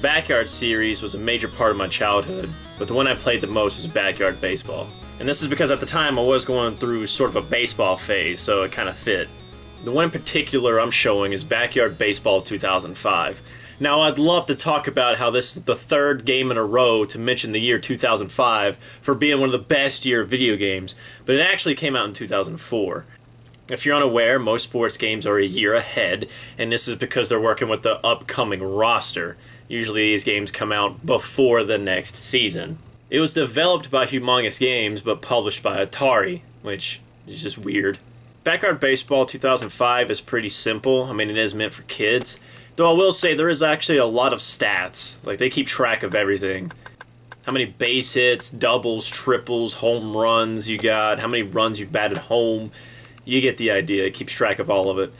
Backyard series was a major part of my childhood, but the one I played the most was Backyard Baseball. And this is because at the time I was going through sort of a baseball phase, so it kind of fit. The one in particular I'm showing is Backyard Baseball 2005. Now I'd love to talk about how this is the third game in a row to mention the year 2005 for being one of the best year of video games, but it actually came out in 2004. If you're unaware, most sports games are a year ahead, and this is because they're working with the upcoming roster. Usually these games come out before the next season. It was developed by Humongous Games, but published by Atari, which is just weird. Backyard Baseball 2005 is pretty simple. I mean, it is meant for kids. Though I will say there is actually a lot of stats. Like, they keep track of everything. How many base hits, doubles, triples, home runs you got, how many runs you've batted home. You get the idea. It keeps track of all of it.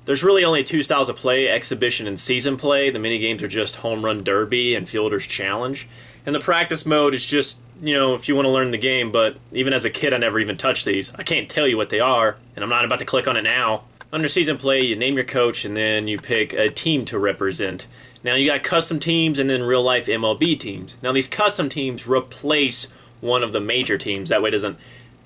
There's really only two styles of play, exhibition and season play. The mini-games are just home run derby and fielder's challenge. And the practice mode is just, if you want to learn the game, but even as a kid I never even touched these. I can't tell you what they are, and I'm not about to click on it now. Under season play, you name your coach, and then you pick a team to represent. Now you got custom teams and then real-life MLB teams. Now these custom teams replace one of the major teams. That way it doesn't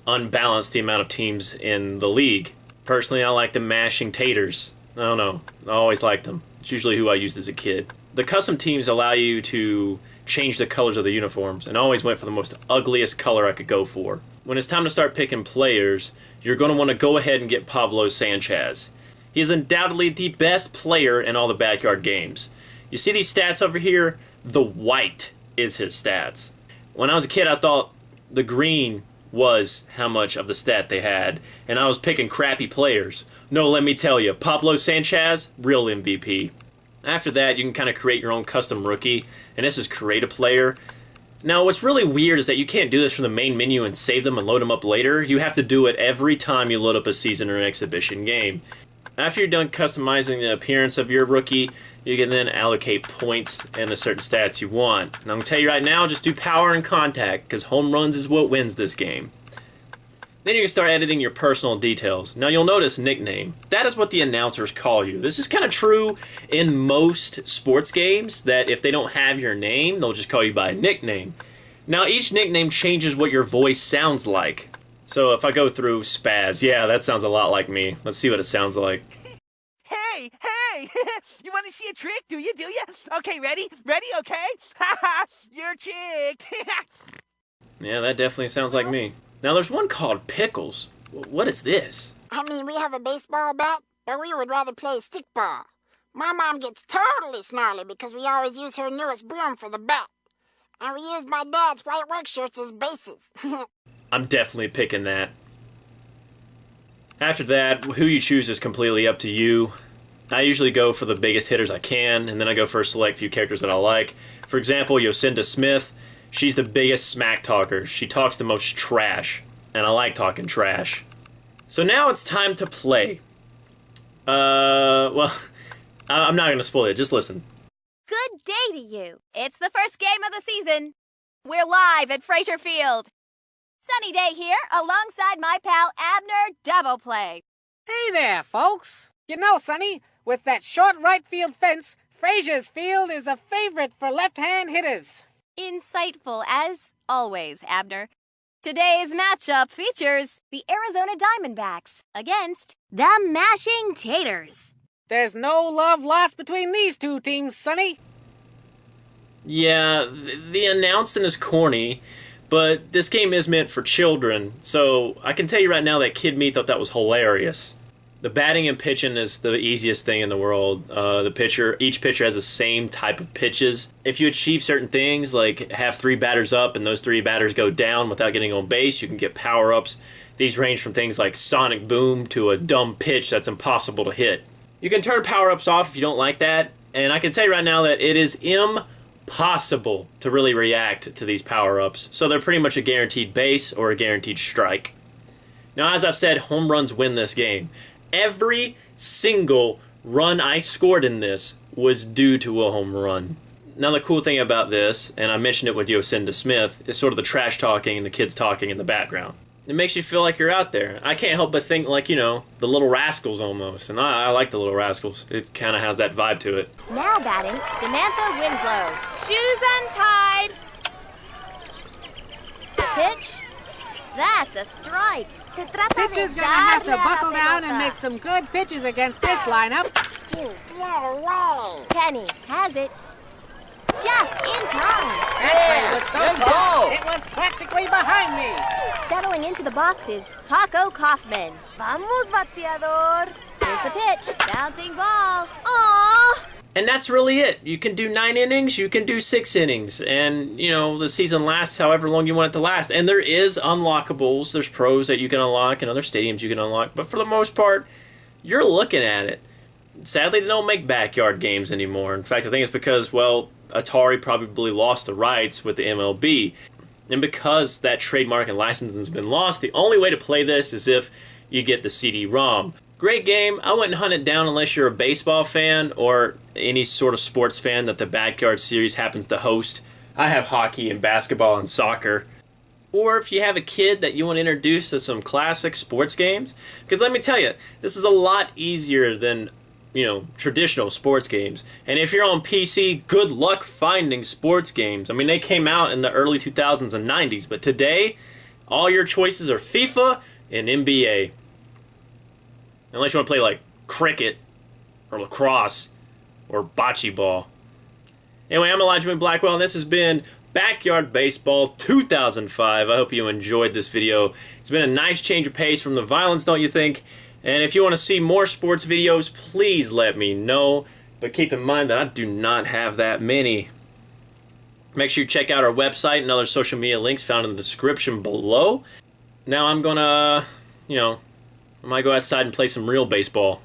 unbalance the amount of teams in the league. Personally, I like the mashing taters. I don't know. I always liked them. It's usually who I used as a kid. The custom teams allow you to change the colors of the uniforms, and I always went for the most ugliest color I could go for. When it's time to start picking players, you're going to want to go ahead and get Pablo Sanchez. He is undoubtedly the best player in all the backyard games. You see these stats over here? The white is his stats. When I was a kid, I thought the green was how much of the stat they had, and I was picking crappy players. No, let me tell you, Pablo Sanchez, real MVP. After that, you can kind of create your own custom rookie, and this is create a player. Now, what's really weird is that you can't do this from the main menu and save them and load them up later. You have to do it every time you load up a season or an exhibition game. After you're done customizing the appearance of your rookie, you can then allocate points and the certain stats you want. And I'm going to tell you right now, just do power and contact, because home runs is what wins this game. Then you can start editing your personal details. Now you'll notice nickname. That is what the announcers call you. This is kind of true in most sports games, that if they don't have your name, they'll just call you by a nickname. Now each nickname changes what your voice sounds like. So if I go through Spaz, yeah, that sounds a lot like me. Let's see what it sounds like. Hey! You want to see a trick? Do you? Okay, ready? Okay? Haha, you're tricked. Yeah, that definitely sounds like me. Now there's one called Pickles. What is this? I mean, we have a baseball bat, but we would rather play stickball. My mom gets totally snarly because we always use her newest broom for the bat. And we use my dad's white work shirts as bases. I'm definitely picking that. After that, who you choose is completely up to you. I usually go for the biggest hitters I can, and then I go for a select few characters that I like. For example, Yosinda Smith. She's the biggest smack talker. She talks the most trash, and I like talking trash. So now it's time to play. Well, I'm not going to spoil it. Just listen. Good day to you. It's the first game of the season. We're live at Frazier Field. Sunny day here, alongside my pal Abner Double Play. Hey there, folks. You know, Sonny, with that short right field fence, Frazier's Field is a favorite for left-hand hitters. Insightful as always, Abner. Today's matchup features the Arizona Diamondbacks against the Mashing Taters. There's no love lost between these two teams, Sonny. Yeah, the announcing is corny, but this game is meant for children, so I can tell you right now that Kid Me thought that was hilarious. The batting and pitching is the easiest thing in the world. Each pitcher has the same type of pitches. If you achieve certain things, like have 3 batters up and those 3 batters go down without getting on base, you can get power-ups. These range from things like Sonic Boom to a dumb pitch that's impossible to hit. You can turn power-ups off if you don't like that, and I can tell you right now that it is impossible to really react to these power-ups, so they're pretty much a guaranteed base or a guaranteed strike. Now, as I've said, home runs win this game. Every single run I scored in this was due to a home run. Now the cool thing about this, and I mentioned it with Yosinda Smith, is sort of the trash talking and the kids talking in the background. It makes you feel like you're out there. I can't help but think like, you know, the Little Rascals almost. And I like the Little Rascals. It kind of has that vibe to it. Now batting, Samantha Winslow. Shoes untied. Pitch. That's a strike. Pitcher's gonna have to buckle down and make some good pitches against this lineup. No way. Penny has it. Just in time. That play was let's so go. close, it was practically behind me. Settling into the boxes, Paco Kaufman. Vamos, bateador. Here's the pitch. Bouncing ball. Aww. And that's really it. You can do 9 innings, you can do 6 innings, and you know the season lasts however long you want it to last. And there is unlockables. There's pros that you can unlock and other stadiums you can unlock, but for the most part, you're looking at it. Sadly, they don't make backyard games anymore. In fact, I think it's because, well, Atari probably lost the rights with the MLB. And because that trademark and licensing has been lost, the only way to play this is if you get the CD-ROM. Great game. I wouldn't hunt it down unless you're a baseball fan or any sort of sports fan that the Backyard series happens to host. I have hockey and basketball and soccer. Or if you have a kid that you want to introduce to some classic sports games. Because let me tell you, this is a lot easier than, you know, traditional sports games. And if you're on PC, good luck finding sports games. I mean, they came out in the early 2000s and 90s, but today, all your choices are FIFA and NBA. Unless you want to play like cricket or lacrosse or bocce ball. Anyway, I'm Elijah Blackwell, and this has been Backyard Baseball 2005. I hope you enjoyed this video. It's been a nice change of pace from the violence, don't you think? And if you want to see more sports videos, please let me know. But keep in mind that I do not have that many. Make sure you check out our website and other social media links found in the description below. Now I'm gonna, I might go outside and play some real baseball.